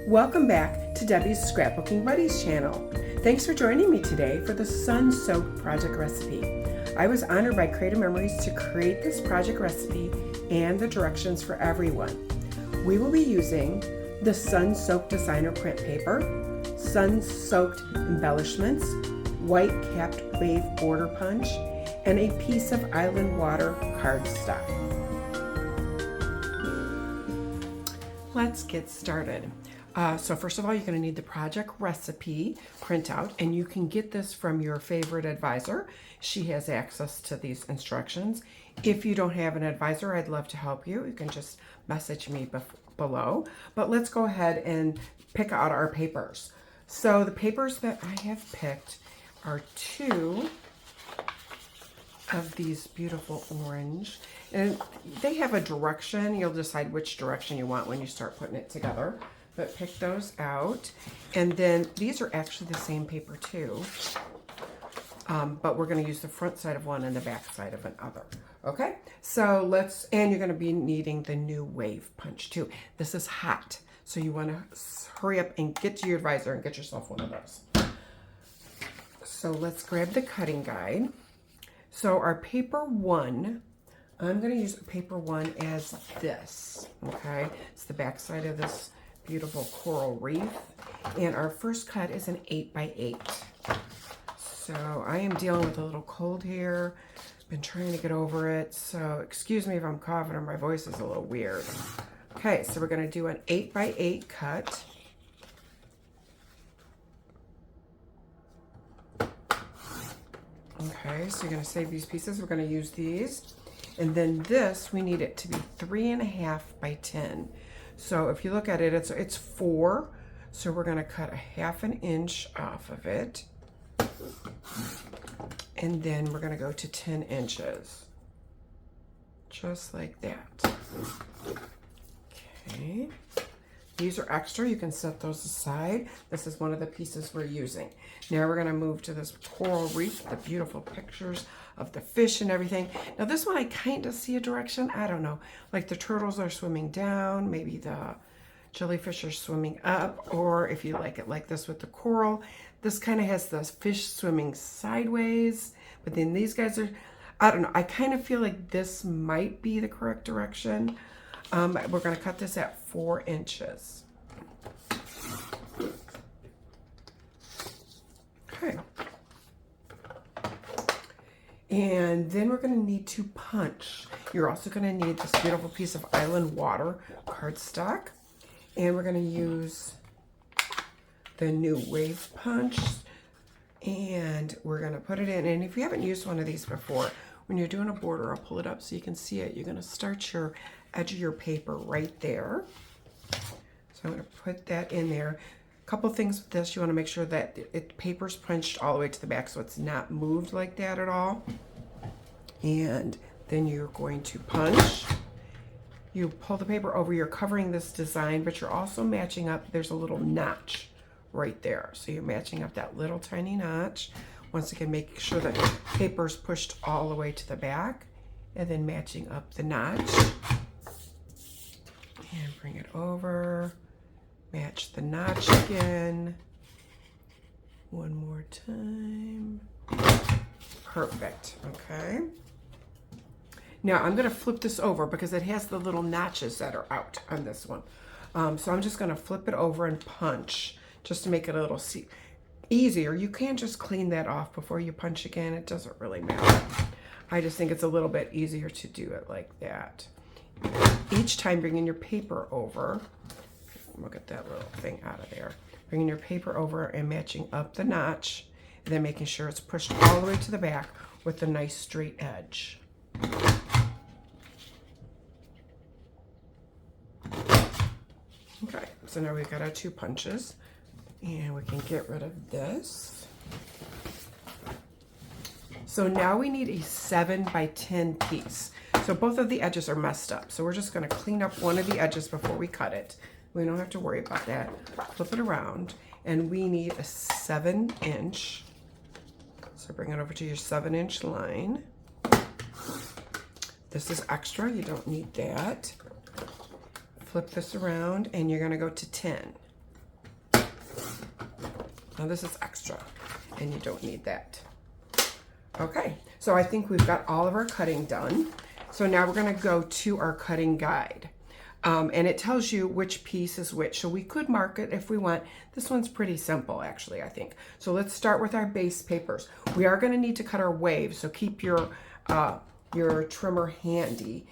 Welcome back to Debbie's Scrapbooking Buddies channel. Thanks for joining me today for the sun-soaked project recipe. I was honored by Creative Memories to create this project recipe and the directions for everyone. We will be using the sun-soaked designer print paper, sun-soaked embellishments, white capped wave border punch, and a piece of island water cardstock. Let's get started. So first of all, you're going to need the project recipe printout, and you can get this from your favorite advisor. She has access to these instructions. If you don't have an advisor, I'd love to help you. You can just message me below. But let's go ahead and pick out our papers. So the papers that I have picked are two of these beautiful orange, and they have a direction. You'll decide which direction you want when you start putting it together. But pick those out. And then these are actually the same paper too. But we're going to use the front side of one and the back side of another. Okay, so and you're going to be needing the new wave punch too. This is hot, so you want to hurry up and get to your advisor and get yourself one of those. So let's grab the cutting guide. So our paper one, I'm going to use paper one as this. Okay, it's the back side of this beautiful coral reef, and our first cut is an 8x8. So I am dealing with a little cold here. Been trying to get over it, so excuse me if I'm coughing or my voice is a little weird. Okay, so we're going to do an 8x8 cut. Okay, so you're going to save these pieces. We're going to use these, and then this we need it to be 3.5 by 10. So if you look at it, it's 4. So we're going to cut a 1/2 inch off of it. And then we're going to go to 10 inches. Just like that. Okay. These are extra. You can set those aside. This is one of the pieces we're using. Now we're going to move to this coral reef, the beautiful pictures of the fish and everything. Now this one I kind of see a direction. I don't know. Like the turtles are swimming down. Maybe the jellyfish are swimming up. Or if you like it like this with the coral, this kind of has the fish swimming sideways. But then these guys are, I don't know. I kind of feel like this might be the correct direction. We're going to cut this at 4 inches. Okay. And then we're going to need to punch. You're also going to need this beautiful piece of island water cardstock. And we're going to use the new wave punch. And we're going to put it in. And if you haven't used one of these before, when you're doing a border, I'll pull it up so you can see it. You're going to start your edge of your paper right there. So I'm going to put that in there. A couple things with this, you want to make sure that paper's punched all the way to the back so it's not moved like that at all. And then you're going to punch. You pull the paper over, you're covering this design, but you're also matching up. There's a little notch right there. So you're matching up that little tiny notch. Once again, make sure that paper's pushed all the way to the back, and then matching up the notch. And bring it over, match the notch again. One more time. Perfect, okay. Now I'm gonna flip this over because it has the little notches that are out on this one. So I'm just gonna flip it over and punch just to make it a little easier. You can just clean that off before you punch again. It doesn't really matter. I just think it's a little bit easier to do it like that. Each time bringing your paper over, look at that little thing out of there. Bringing your paper over and matching up the notch, and then making sure it's pushed all the way to the back with a nice straight edge. Okay, so now we've got our 2 punches, and we can get rid of this. So now we need a 7 by 10 piece. So both of the edges are messed up. So we're just going to clean up one of the edges before we cut it. We don't have to worry about that. Flip it around, and we need a 7 inch. So bring it over to your 7 inch line. This is extra, you don't need that. Flip this around and you're gonna go to 10. Now this is extra, and you don't need that. Okay, so I think we've got all of our cutting done. So now we're gonna go to our cutting guide. And it tells you which piece is which. So we could mark it if we want. This one's pretty simple, actually, I think. So let's start with our base papers. We are gonna need to cut our waves, so keep your trimmer handy.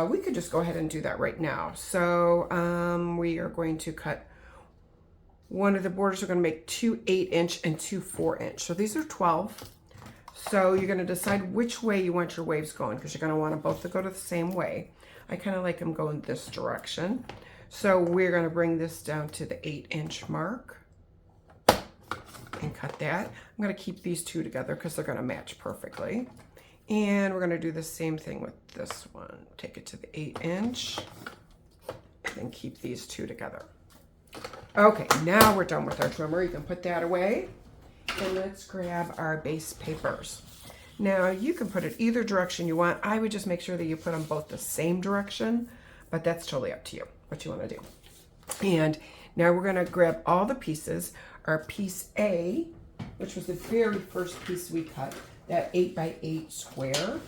We could just go ahead and do that right now. So we are going to cut one of the borders. We're gonna make 2 8-inch and 2 4-inch. So these are 12. So you're gonna decide which way you want your waves going, because you're gonna want them both to go to the same way. I kind of like them going this direction. So we're going to bring this down to the 8-inch mark and cut that. I'm going to keep these two together because they're going to match perfectly. And we're going to do the same thing with this one. Take it to the 8-inch and keep these two together. Okay, now we're done with our trimmer. You can put that away. And let's grab our base papers. Now you can put it either direction you want. I would just make sure that you put them both the same direction, but that's totally up to you, what you want to do. And now we're going to grab all the pieces. Our piece A, which was the very first piece we cut, that 8x8 square.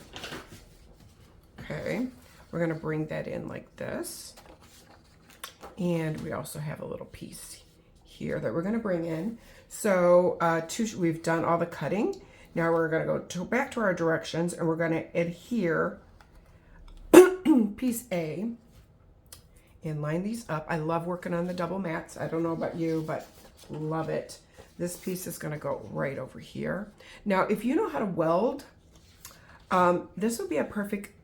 Okay, we're going to bring that in like this. And we also have a little piece here that we're going to bring in. So we've done all the cutting. Now we're going to go back to our directions, and we're going to adhere piece A and line these up. I love working on the double mats. I don't know about you, but love it. This piece is going to go right over here. Now, if you know how to weld, this would be a perfect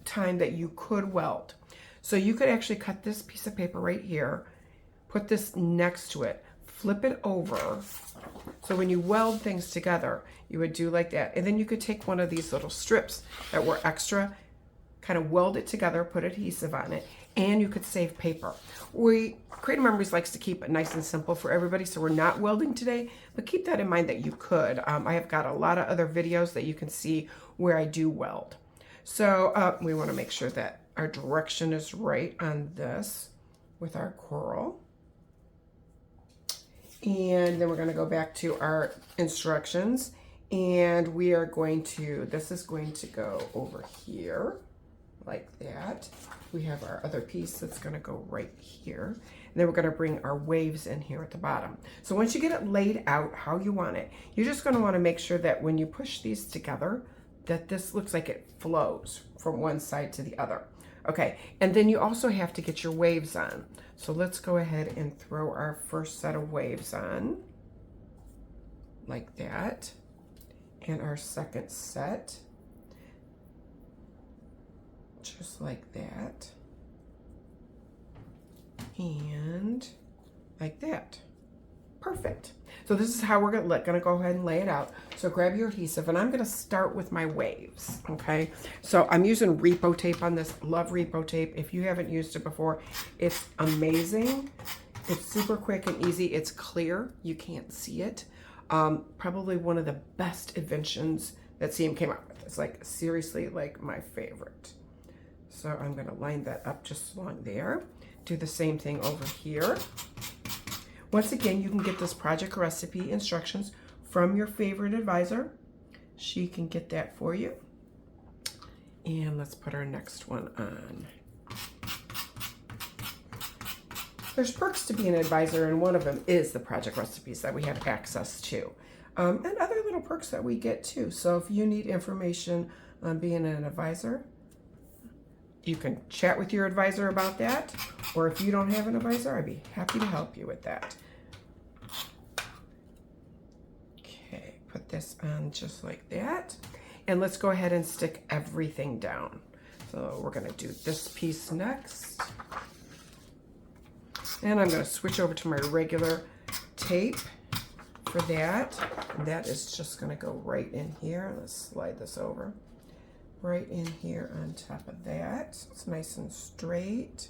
time that you could weld. So you could actually cut this piece of paper right here, put this next to it, flip it over. So when you weld things together, you would do like that. And then you could take one of these little strips that were extra, kind of weld it together, put adhesive on it, and you could save paper. Creative Memories likes to keep it nice and simple for everybody, so we're not welding today, but keep that in mind that you could. I have got a lot of other videos that you can see where I do weld. So we want to make sure that our direction is right on this with our coral. And then we're going to go back to our instructions, and we are going to, this is going to go over here like that. We have our other piece that's going to go right here. And then we're going to bring our waves in here at the bottom. So once you get it laid out how you want it, you're just going to want to make sure that when you push these together, that this looks like it flows from one side to the other. Okay, and then you also have to get your waves on. So let's go ahead and throw our first set of waves on, like that, and our second set, just like that, and like that. Perfect. So this is how we're gonna go ahead and lay it out. So grab your adhesive, and I'm gonna start with my waves, okay? So I'm using repo tape on this. Love repo tape. If you haven't used it before, it's amazing. It's super quick and easy. It's clear. You can't see it. Probably one of the best inventions that CM came up with. It's like, seriously, like my favorite. So I'm gonna line that up just along there. Do the same thing over here. Once again, you can get this project recipe instructions from your favorite advisor. She can get that for you. And let's put our next one on. There's perks to being an advisor, and one of them is the project recipes that we have access to. And other little perks that we get too. So if you need information on being an advisor, you can chat with your advisor about that. Or if you don't have an advisor, I'd be happy to help you with that. Okay, put this on just like that. And let's go ahead and stick everything down. So we're gonna do this piece next. And I'm gonna switch over to my regular tape for that. And that is just gonna go right in here. Let's slide this over. Right in here on top of that. It's nice and straight.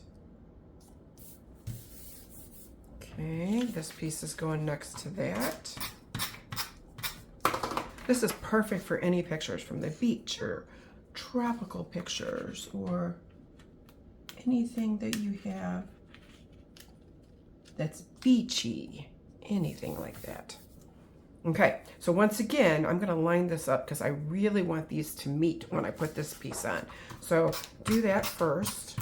Okay, this piece is going next to that. This is perfect for any pictures from the beach or tropical pictures or anything that you have that's beachy, anything like that. Okay, so once again, I'm going to line this up because I really want these to meet when I put this piece on. So do that first.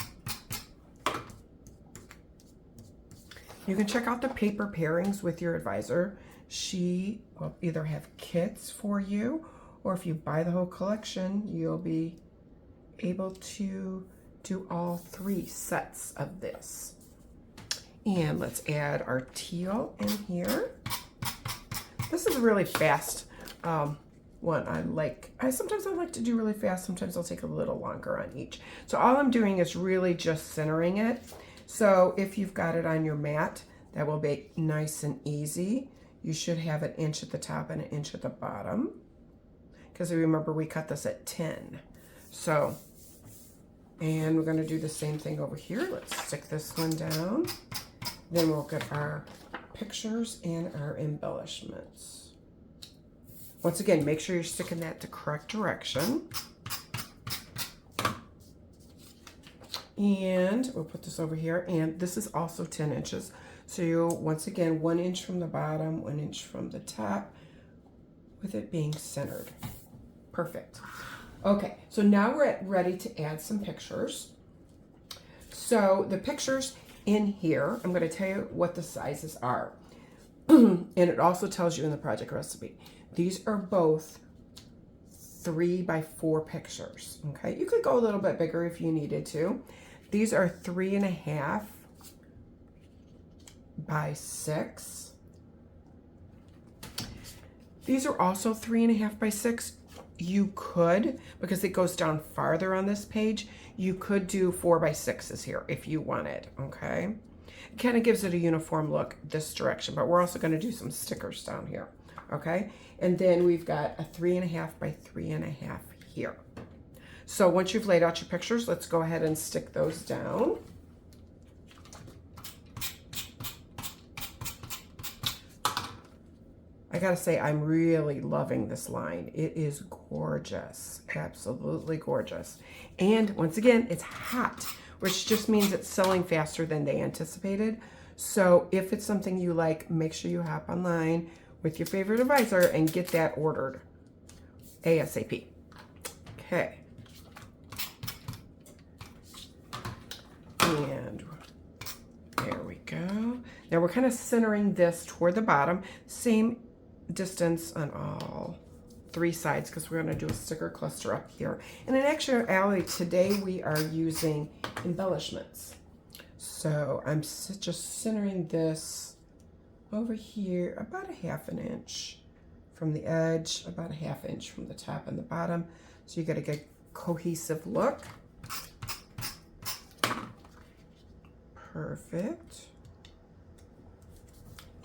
You can check out the paper pairings with your advisor. She will either have kits for you, or if you buy the whole collection, you'll be able to do all 3 sets of this. And let's add our teal in here. This is a really fast one. Sometimes I like to do really fast. Sometimes I'll take a little longer on each. So all I'm doing is really just centering it. So if you've got it on your mat, that will be nice and easy. You should have 1 inch at the top and 1 inch at the bottom. Because remember, we cut this at 10. So, and we're going to do the same thing over here. Let's stick this one down. Then we'll get our pictures and our embellishments. Once again, make sure you're sticking that the correct direction. And we'll put this over here, and this is also 10 inches. So you, once again, 1 inch from the bottom, 1 inch from the top, with it being centered. Perfect. Okay, so now we're ready to add some pictures. So the pictures in here, I'm going to tell you what the sizes are. And it also tells you in the project recipe. These are both 3 by 4 pictures. Okay, you could go a little bit bigger if you needed to. These are 3.5 by 6. These are also 3.5 by 6. You could, because it goes down farther on this page, you could do 4 by 6s here if you wanted, okay? It kind of gives it a uniform look this direction, but we're also going to do some stickers down here, okay? And then we've got a 3.5 by 3.5 here. So once you've laid out your pictures, let's go ahead and stick those down. I gotta say, I'm really loving this line. It is gorgeous, absolutely gorgeous. And once again, it's hot, which just means it's selling faster than they anticipated. So if it's something you like, make sure you hop online with your favorite advisor and get that ordered ASAP. Okay. And there we go. Now we're kind of centering this toward the bottom. Same distance on all 3 sides because we're going to do a sticker cluster up here. And in actuality, today we are using embellishments. So I'm just centering this over here about a 1/2 inch from the edge, about a 1/2 inch from the top and the bottom. So you get a good cohesive look. Perfect.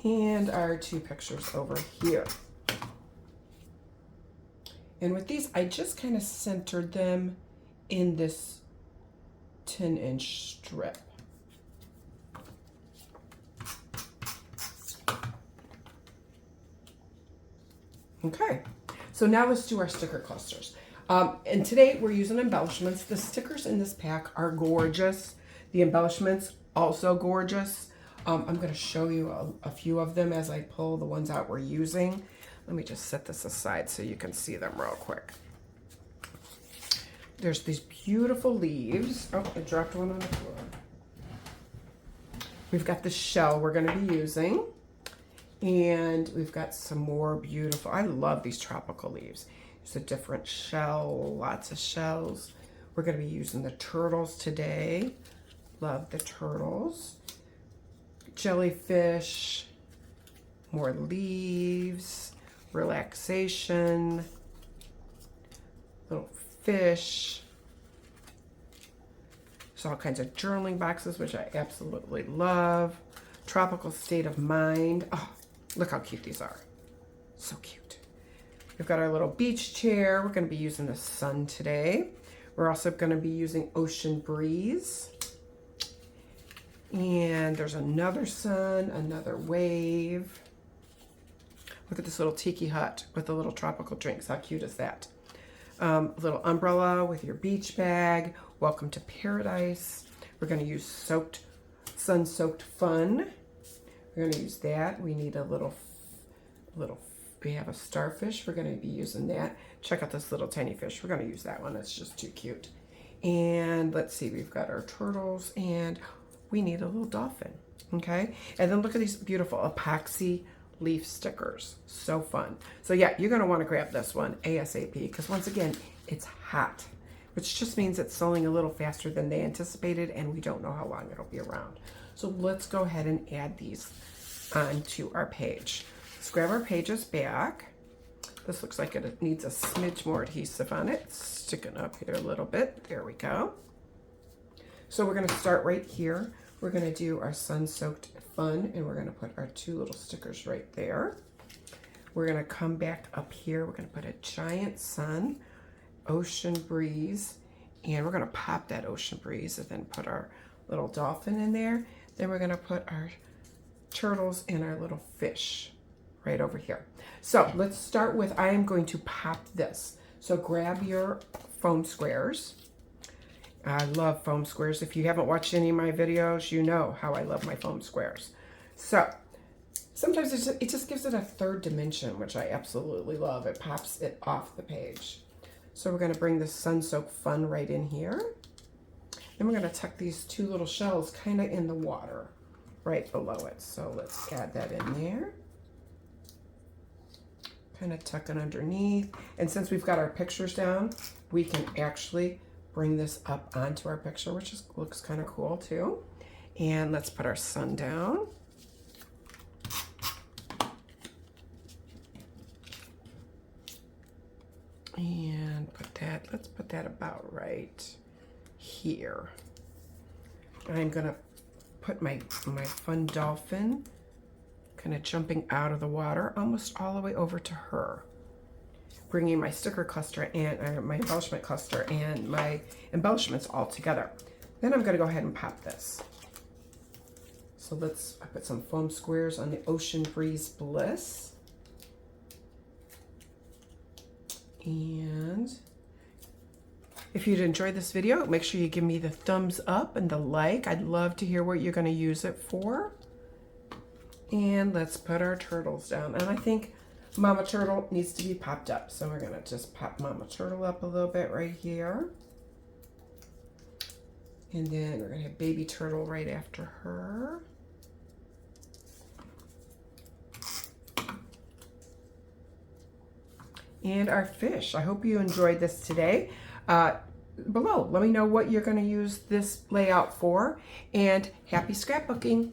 And our 2 pictures over here. And with these, I just kind of centered them in this 10-inch strip. Okay, so now let's do our sticker clusters. And today we're using embellishments. The stickers in this pack are gorgeous. The embellishments also gorgeous. I'm going to show you a few of them as I pull the ones out we're using. Let me just set this aside so you can see them real quick. There's these beautiful leaves. Oh, I dropped one on the floor. We've got the shell we're going to be using. And we've got some more beautiful, I love these tropical leaves. It's a different shell, lots of shells. We're going to be using the turtles today. Love the turtles. Jellyfish, more leaves, relaxation, little fish. There's all kinds of journaling boxes, which I absolutely love. Tropical state of mind. Oh, look how cute these are. So cute. We've got our little beach chair. We're going to be using the sun today. We're also going to be using ocean breeze. And there's another sun, another wave. Look at this little tiki hut with the little tropical drinks. How cute is that? A little umbrella with your beach bag. Welcome to paradise. We're going to use sun-soaked fun. We're going to use that. We need a little We have a starfish. We're going to be using that. Check out this little tiny fish. We're going to use that one. It's just too cute. And let's see, we've got our turtles and we need a little dolphin. Okay. And then look at these beautiful epoxy leaf stickers. So fun. So yeah, you're going to want to grab this one ASAP because once again, it's hot, which just means it's selling a little faster than they anticipated and we don't know how long it'll be around. So let's go ahead and add these onto our page. Let's grab our pages back. This looks like it needs a smidge more adhesive on it. It's sticking up here a little bit. There we go. So we're going to start right here. We're going to do our sun-soaked fun, and we're going to put our 2 little stickers right there. We're going to come back up here. We're going to put a giant sun, ocean breeze, and we're going to pop that ocean breeze and then put our little dolphin in there. Then we're going to put our turtles and our little fish right over here. So let's start with, I am going to pop this. So grab your foam squares. I love foam squares. If you haven't watched any of my videos, you know how I love my foam squares. So sometimes it just gives it a third dimension, which I absolutely love. It pops it off the page. So we're going to bring this sun-soaked fun right in here. Then we're going to tuck these 2 little shells kind of in the water right below it. So let's add that in there. Kind of tuck it underneath. And since we've got our pictures down, we can actually bring this up onto our picture, which looks kind of cool too. And let's put our sun down. And let's put that about right here. I'm gonna put my fun dolphin kind of jumping out of the water almost all the way over to her. Bringing my sticker cluster and my embellishment cluster and my embellishments all together. Then I'm gonna go ahead and pop this. So I put some foam squares on the Ocean Breeze Bliss. And if you'd enjoyed this video, make sure you give me the thumbs up and the like. I'd love to hear what you're gonna use it for. And let's put our turtles down. And I think Mama Turtle needs to be popped up. So we're gonna just pop Mama Turtle up a little bit right here. And then we're gonna have Baby Turtle right after her. And our fish. I hope you enjoyed this today. Below, let me know what you're gonna use this layout for. And happy scrapbooking.